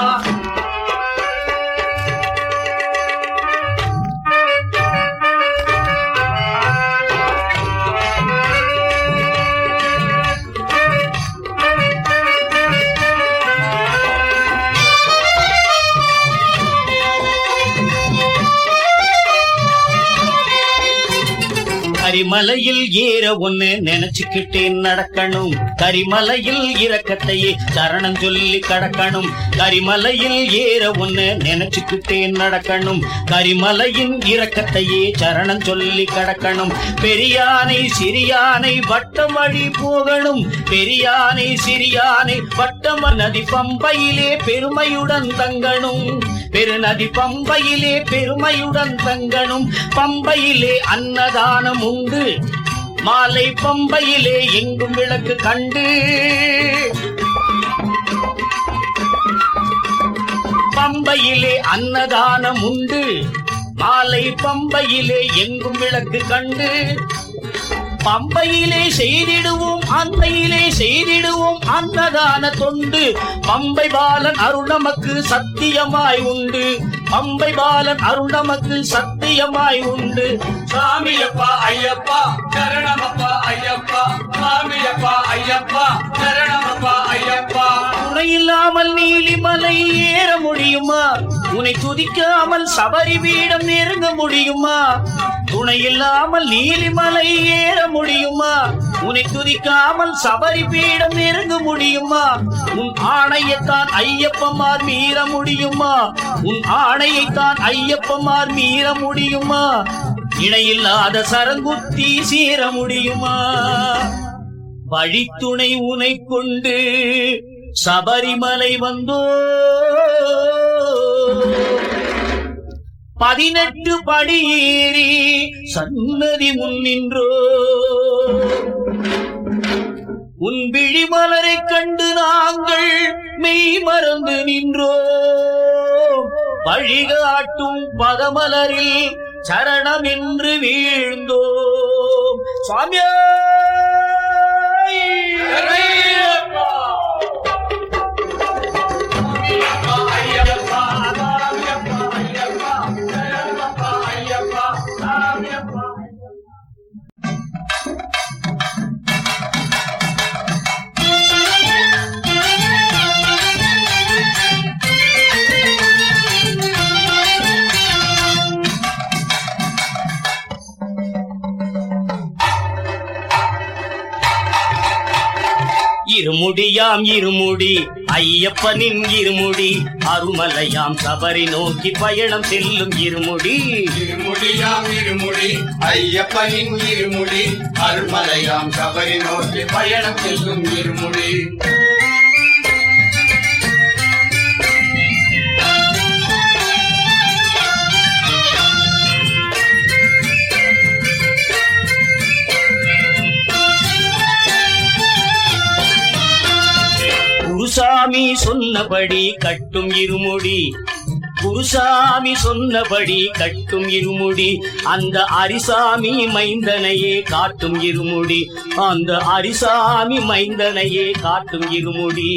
கரிமலையில் ஏற ஒண்ணு நினைச்சுக்கிட்டே நடக்கணும் கரிமலையில் இரக்கத்தையே சரணம் சொல்லி கடக்கணும் கரிமலையில் ஏற ஒண்ணு நினைச்சுக்கிட்டே நடக்கணும் கரிமலையின் இரக்கத்தையே சரணம் சொல்லி கடக்கணும் பெரியானை சிறியானை வட்டம் வழி போகணும் பெரியானை சிறியானை வட்டம் நதி பம்பையிலே பெருமையுடன் தங்கணும் பெருநதி பம்பையிலே பெருமையுடன் தங்கணும் பம்பையிலே அன்னதானம் உண்டு மாலை பம்பையிலே எங்கும் விளக்கு கண்டு பம்பையிலே அன்னதானம் உண்டு மாலை பம்பையிலே எங்கும் விளக்கு கண்டு பம்பையிலே செய்திடுவோம் அன்னையிலே செய்திடுவோம் அன்னதான தொண்டு பம்பை பாலன் அருள் நமக்கு சத்தியமாய் உண்டு பம்பை பாலன் அருள் நமக்கு சத்தியமாய் உண்டு சாமி அப்பா ஐயப்பா சரணமப்பா ஐயப்பா சாமி அப்பா ஐயப்பா சரணமப்பா ஐயப்பா துணை இல்லாமல் நீலிமலை ஏற முடியுமா உன்னை துதிக்காமல் சபரி பீடம் நெருங்க முடியுமா துணை இல்லாமல் நீலிமலை ஏற முடியுமா உன்னை துதிக்காமல் சபரி பீடம் நெருங்க முடியுமா உன் ஆணையத்தான் ஐயப்பமார் மீற முடியுமா உன் ஆணையைத்தான் ஐயப்பமார் மீற முடியுமா இணையில்லாத சரங்குத்தி சீர முடியுமா வழித்துணை உனை கொண்டு சபரிமலை வந்தோ 18 படி ஏறி சன்னதி முன் நின்றோ உன் விழிமலரை கண்டு நாங்கள் மெய் மறந்து நின்றோ வழிகாட்டும் பதமலரில் சரணம் என்று வீழ்ந்தோ சுவாமியே இருமுடியாம் இருமுடி ஐயப்பனின் இருமுடி அருமலையாம் சபரி நோக்கி பயணம் செல்லும் இருமுடி இருமுடியாம் இருமுடி ஐயப்பனின் இருமுடி அருள்மலையாம் சபரி நோக்கி பயணம் செல்லும் இருமுடி சொன்னபடி கட்டும் இருமுடி குருசாமி சொன்னபடி கட்டும் இருமுடி அந்த அரிசாமி மைந்தனையே காட்டும் இருமுடி அந்த அரிசாமி மைந்தனையே காட்டும் இருமுடி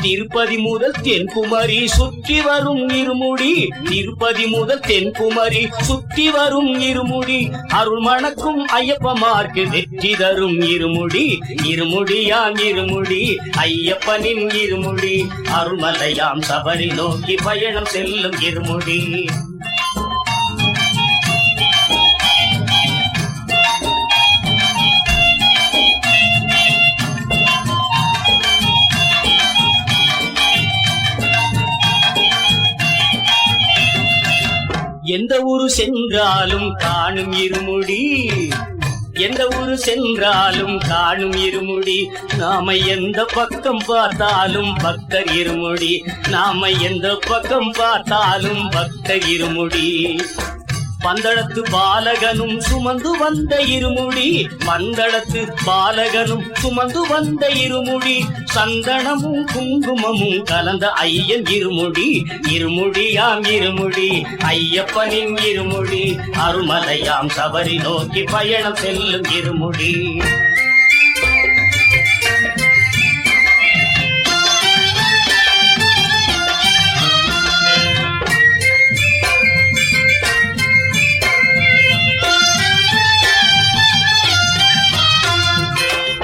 திருப்பதி முதல் தென்குமரி சுற்றி வரும் இருமுடி திருப்பதி முதல் தென்குமரி சுற்றி வரும் இருமுடி அருள் மணக்கும் ஐயப்பமார்க்கு வெற்றி தரும் இருமுடி இருமுடியாம் இருமுடி ஐயப்பனின் இருமுடி அருள்மலையாம் சபரி நோக்கி பயணம் செல்லும் இருமுடி எந்த ஊரு சென்றாலும் காணும் இருமுடி எந்த ஊரு சென்றாலும் காணும் இருமுடி நாம எந்த பக்கம் பார்த்தாலும் பக்தர் இருமுடி நாம எந்த பக்கம் பார்த்தாலும் பக்தர் இருமுடி பந்தளத்து பாலகனும் சுமந்து வந்த இருமுடி பந்தளத்து பாலகனும் சுமந்து வந்த இருமுடி சந்தனமும் குங்குமமும் கலந்த ஐயன் இருமுடி இருமுடியாம் இருமுடி ஐயப்பனின் இருமுடி அருள்மலையாம் சபரி நோக்கி பயணம் செல்லும் இருமுடி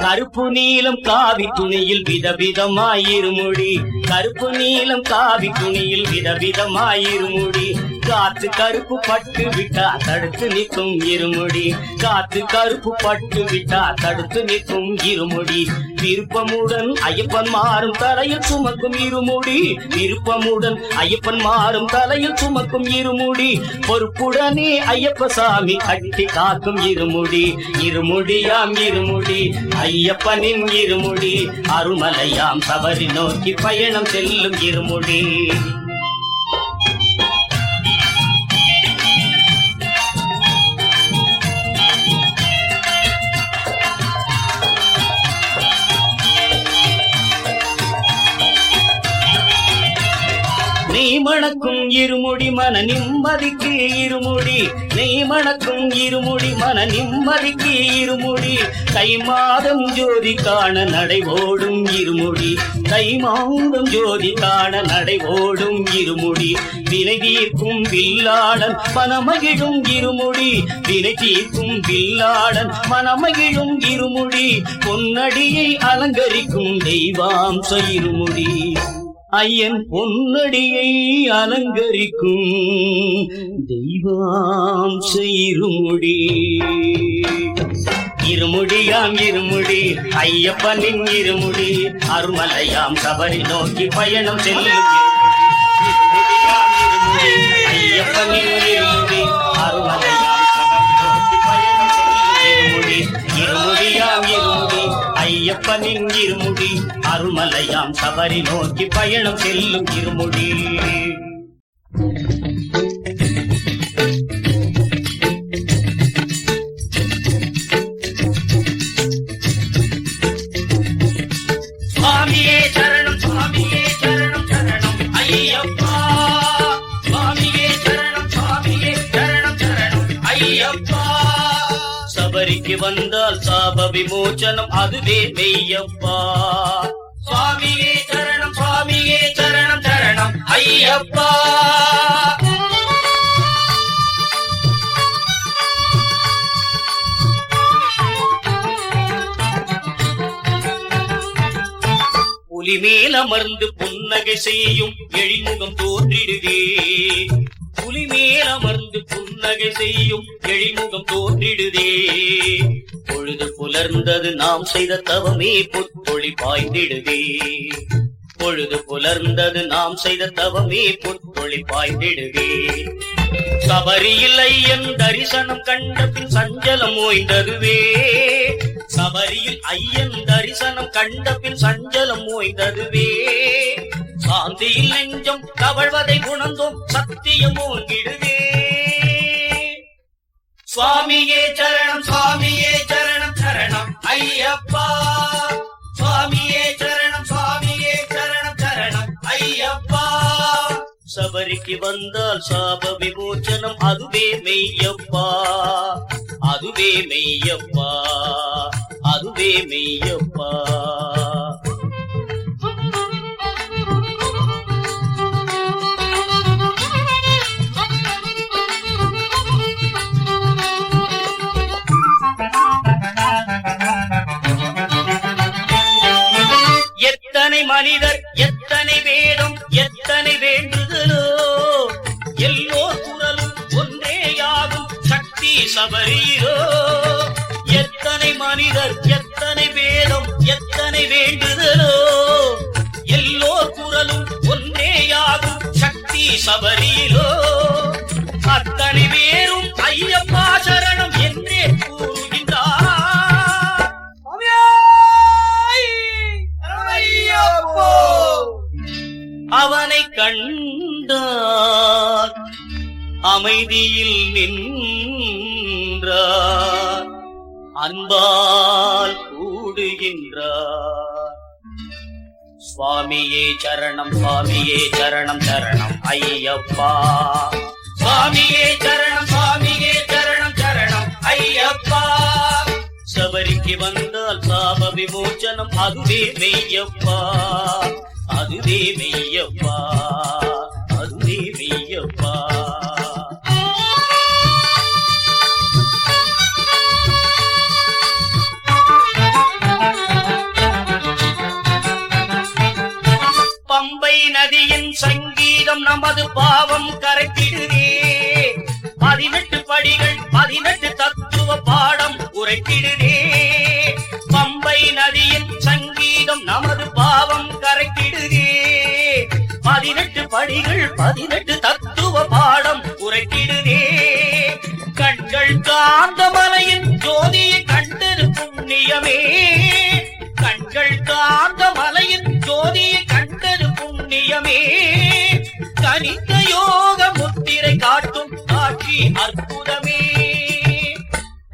கருப்பு நீலம் காவி துணியில் விதவிதமாயிருமுடி கருப்பு நீலம் காவி துணியில் விதவிதமாயிருமுடி காத்து கருப்பு பட்டு விட்டா தடுத்து நிற்கும் இருமுடி காத்து கருப்பு பட்டு விட்டா தடுத்து நிற்கும் இருமுடி விருப்பமுடன் ஐயப்பன் மாறும் தலையில் சுமக்கும் இருமுடி விருப்பமுடன் ஐயப்பன் மாறும் தலையில் சுமக்கும் இருமுடி பொறுப்புடனே ஐயப்ப சாமி கட்டி காக்கும் இருமுடி இருமுடியாம் இருமுடி ஐயப்பனின் இருமுடி அருள்மலையாம் சபரி நோக்கி பயணம் செல்லும் இருமுடி நெய் மணக்கும் இருமுடி மன நிம்மதிக்கு இருமுடி நெய் மணக்கும் இருமுடி மன நிம்மதிக்கு இருமுடி தை மாதம் ஜோதி காண நடை ஓடும் இருமுடி தை மாதம் ஜோதி காண நடை ஓடும் இருமுடி வினை தீர்க்கும் வில்லாளன் மனமகிழும் இருமுடி வினை தீர்க்கும் வில்லாளன் மனமகிழும் இருமுடி பொன்னடியை அலங்கரிக்கும் தெய்வாம்ச இருமுடி ஐயன் பொன்னடியை அலங்கரிக்கும் தெய்வாம்ச இருமுடி இருமுடியாம் இருமுடி ஐயப்பனின் இருமுடி அருள்மலையாம் சபரி நோக்கி பயணம் செல்லும் இருமுடியாம் இருமுடி ஐயப்பனின் இருமுடி அருள்மலையாம் சபரி நோக்கி பயணம் செல்லும் இருமுடி இருமுடியாம் இருமுடி ஐயப்பனின் இருமுடி அருள்மலையாம் சபரி நோக்கி பயணம் செல்லும் இருமுடி சுவாமியே சரணம் சுவாமியே சரணம் சரணம் ஐயப்பா சுவாமியே சரணம் சுவாமியே சரணம் சரணம் ஐயப்பா சபரிக்கு வந்தால் சாப விமோச்சனம் அதுவே மெய்யப்பா சுவாமியே சரணம் சரணம் ஐயப்பா புலி மேல் அமர்ந்து புன்னகை செய்யும் எழில்முகம் தோன்றிடுதே புலி மேல் அமர்ந்து புன்னகை செய்யும் எழில்முகம் தோன்றிடுதே பொழுது புலர்ந்தது நாம் செய்த தவமே பொற்கொழி பாய்ந்திடுதே பொழுது புலர்ந்தது நாம் செய்த தவமே பொற்கொழி பாய்ந்திடுதே சபரியில் ஐயன் தரிசனம் கண்ட பின் சஞ்சலம் ஓய்ந்ததுவே சபரியில் ஐயன் தரிசனம் கண்ட பின் சஞ்சலம் ஓய்ந்ததுவே சாந்தியில் நெஞ்சம் கவழ்வதை உணர்ந்தோம் சத்தியம் ஓங்கிடுவே சுவாமியே சரணம் சரணம் ஐயப்பா சுவாமியே சரணம் சரணம் ஐயப்பா சபரிக்கு வந்தால் சாப விமோச்சனம் அதுவே மெய்யப்பா, அதுவே மெய்யப்பா, அதுவே மெய்யப்பா. எத்தனை மனிதர், எத்தனை வேதம், எத்தனை வேண்டுதலோ, எல்லோர் குரலும் ஒன்றேயாகும் சக்தி சபரியிலோ. எத்தனை மனிதர், எத்தனை வேதம், எத்தனை வேண்டுதலோ, எல்லோர் குரலும் ஒன்றேயாகும் சக்தி சபரியிலோ. அத்தனை பேரும் ஐயப்பா சரணம் என்றே கூறுகின்றார். அவனை கண்டார் அமைதியில் நின்றார், அன்பால் கூடுகின்றார். சுவாமியே சரணம், சுவாமியே சரணம், சரணம் ஐயப்பா. சுவாமியே சரணம், சுவாமியே சரணம், சரணம் ஐயப்பா. சபரிக்கு வந்தால் சாப விமோச்சனம் அதுவே மெய்யப்பா, அதுவே மெய்யப்பா, அதுவே மெய்யப்பா. பம்பை நதியின் சங்கீதம் நமது பாவம் கரைத்திடுதே. 18 படிகள் 18 தத்துவ பாடம் உரைத்திடுதே. பம்பை நதியின் சங்கீதம் நமது பாவம் கரைத்திடுதே. 18 படிகள் 18 தத்துவ பாடம் உரைத்திடுதே. கண்கள் காந்த மலையின் ஜோதியை கண்டது புண்ணியமே. கண்கள் காந்த மலையின் ஜோதியை கண்டது புண்ணியமே. கனிந்த யோக முத்திரை காட்டும் காட்சி அற்புதமே.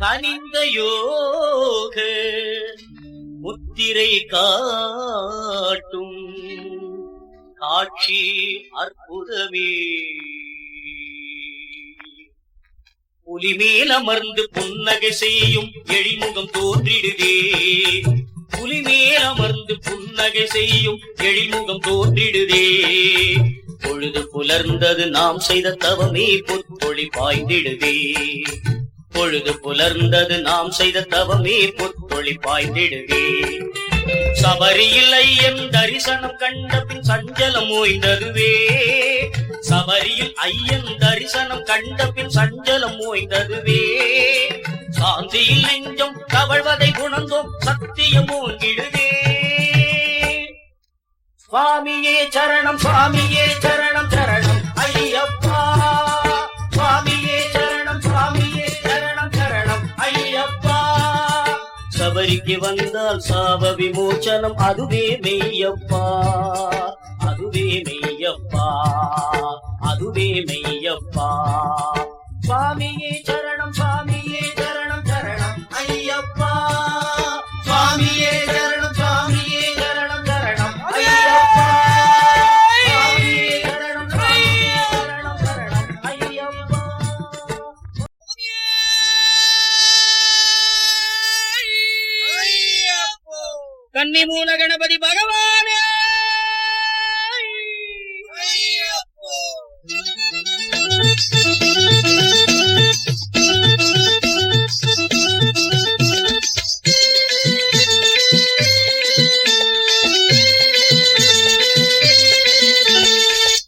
கனிந்த யோக முத்திரை காட்டும் காட்சி அற்புதமே. புலிமேல் அமர்ந்து புன்னகை செய்யும் எழில்முகம் தோன்றிடுதே. புலிமேல் அமர்ந்து புன்னகை செய்யும் எழில்முகம் தோன்றிடுதே. பொழுது புலர்ந்தது நாம் செய்த தவமே பொத்தொளி பாய்ந்திடுதே. பொழுது புலர்ந்தது நாம் செய்த தவமே பொத்தொளி பாய்ந்திடுதே. சபரியில் ஐயன் தரிசனம் கண்ட பின் சஞ்சலம் ஓய்ந்ததுவே. சபரியில் ஐயன் தரிசனம் கண்ட பின் சஞ்சலம் ஓய்ந்ததுவே. சாந்தியில் நெஞ்சம் கவழ்வதை குணந்தோம் சத்தியம் ஓங்கிடுதே. சுவாமியே சரணம், சுவாமியே சரணம், சரணம் ஐயப்பா. சுவாமியே சரணம், சுவாமியே சரணம், சரணம் ஐயப்பா. சபரிக்கு வந்தால் சாப விமோச்சனம் அதுவே மெய்யப்பா, அதுவே மெய்யப்பா, அதுவே மெய்யப்பா. சுவாமியே சரணம், சுவாமியே சரணம், சரணம் ஐயப்பா. சுவாமியே சரணம், சுவாமியே சரணம், சரணம் ஐயப்பா. சுவாமியே சரணம், சுவாமியே சரணம், சரணம் ஐயப்பா. கன்னிமூல கணபதி பகவானே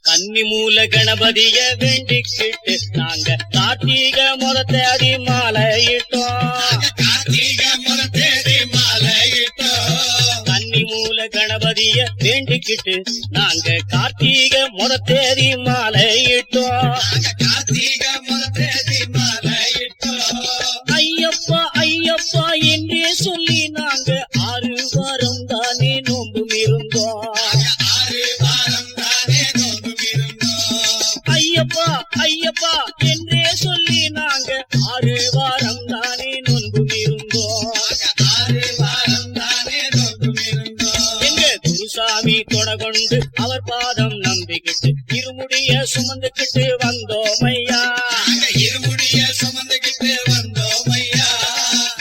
கன்னிமூல கணபதிய வேண்டிக்கிட்டு நாங்க கார்த்திக முறத்தேதி மாலையிட்டோம். கன்னிமூல கணபதிய வேண்டிக்கிட்டு நாங்க கார்த்திக முறத்தேதி மாலையிட்டோம். ஐயப்பா ஐயப்பா என்றே சொல்லி நாங்க 6 வாரம் தானே நோம்பும் இருந்தோம். ஐயப்பா ஐயப்பா என்றே சொல்லி நாங்க 6 வாரம் தானே நோன்பும் இருந்தோம். எங்க குருசாமி தொடகொண்டு அவர் பாதம் நம்பிக்கிட்டு இருமுடிய சுமந்துக்கிட்டு வந்தோம் ஐயா. இருமுடிய சுமந்துகிட்டு வந்தோம் ஐயா.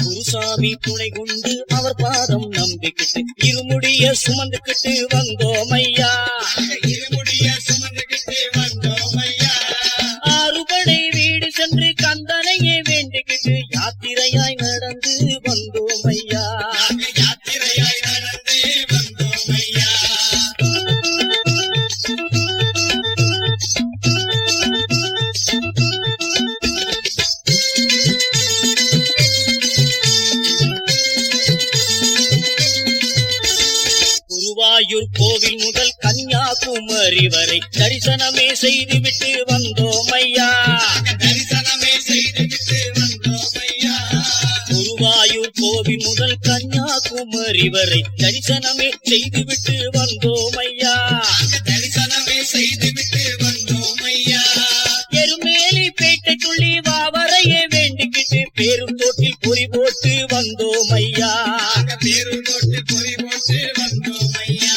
குருசாமி துணை கொண்டு அவர் பாதம் நம்பிக்கிட்டு இருமுடிய சுமந்துக்கிட்டு வந்தோம் ஐயா. இருமுடிய சுமந்துகிட்டு வந்தோம் ஐயா. ஆறுபடை வீடு சென்று கந்தனையே வேண்டிக்கிட்டு யாத்திரையாய் நடந்து வந்தோம் ஐயா. யாத்திரையாய் நடந்து வந்தோம் ஐயா. குருவாயூர் கோவில் முதல் கன்னியாகுமரி வரை தரிசனமே செய்துவிட்டு வந்தோம் ஐயா. தரிசனமே செய்துவிட்டு வந்தோம் ஐயா. குருவாயூர் கோவில் முதல் கன்னியாகுமரி வரை தரிசனமே செய்துவிட்டு வந்தோம் ஐயா. தரிசனமே செய்துவிட்டு வந்தோம் ஐயா. எருமேலி பேட்டைக்குள்ளி வாவரையே வேண்டிக்கிட்டு பேரும் தோட்டில் பொறி போட்டு வந்தோம் ஐயா. பேரு தொட்டு பொறி போட்டு வந்தோம் ஐயா.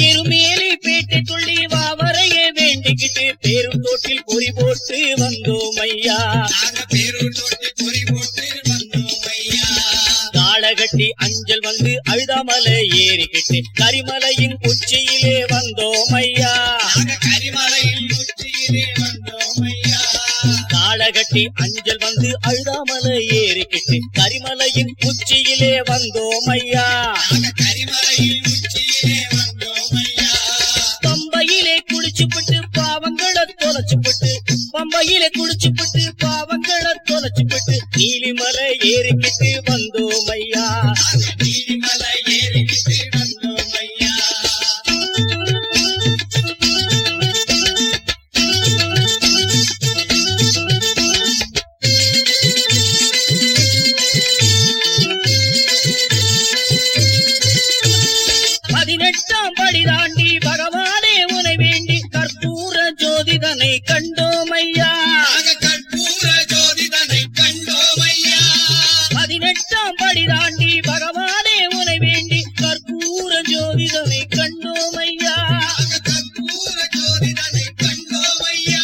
எருமேலி பேட்டைக்குள்ளி வாவரையே வேண்டிக்கிட்டு பேரும் தோட்டில் பொறி போட்டு வந்தோம் ஐயா. பேரு தொட்டு பொறி போட்டு வந்தோம் ஐயா. தாளகட்டி அஞ்சல் வந்து அழுதாமலை ஏறிக்கிட்டு கரிமலையின் உச்சியிலே வந்தோம் ஐயா. கரிமலையில் உச்சியிலே வந்தோம் ஐயா. தாளகட்டி அஞ்சல் வந்து அழுதாமலை ஏறிக்கிட்டு கரிமலையின் உச்சியிலே வந்தோம் ஐயா. கரிமலையில் உச்சியிலே வந்தோம் ஐயா. பம்பையிலே குளிச்சுப்பட்டு பாவங்களை தொலைச்சுப்பட்டு பம்பையிலே குளிச்சுப்பட்டு பாவங்களை தொலைச்சுப்பட்டு நீலிமலை ஏறிக்கிட்டு வந்தோம் ஐயா. நீலிமலை ஏறிக்கிட்டு வந்தோம் ஐயா. பதினெட்டாம் படி தாண்டி பகவானே உனை வேண்டி கற்பூர ஜோதிதனை கண்டோம் ஐயா. கற்பூர ஜோதிதனை கண்டோம் ஐயா. பதினெட்டாம் படி தாண்டி பகவானே உனை வேண்டி கற்பூர ஜோதிதனை கண்டோம் ஐயா. கற்பூர ஜோதிதனை கண்டோம் ஐயா.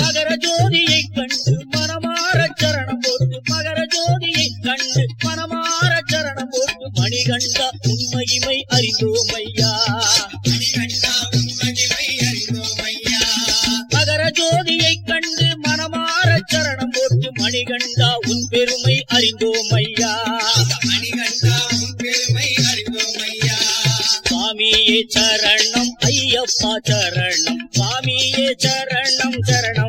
மகர ஜோதியை கண்டு மனமார சரணம் போட்டு மகர ஜோதியை கண்டு மனமார சரணம் போட்டு மணிகண்ட உண்மையுமை அறிந்தோம் ஐயா. மணிகண்டா உண்மையை அறிந்தோம் ஐயா. மகர ஜோதியை கண்டு மனமார சரணம் போட்டு மணிகண்டா உன் பெருமை அறிந்தோம் ஐயா. மணிகண்டா உன் பெருமை அறிந்தோம் ஐயா. சுவாமியே சரணம் ஐயப்பா சரணம் சுவாமியே சரணம் சரணம்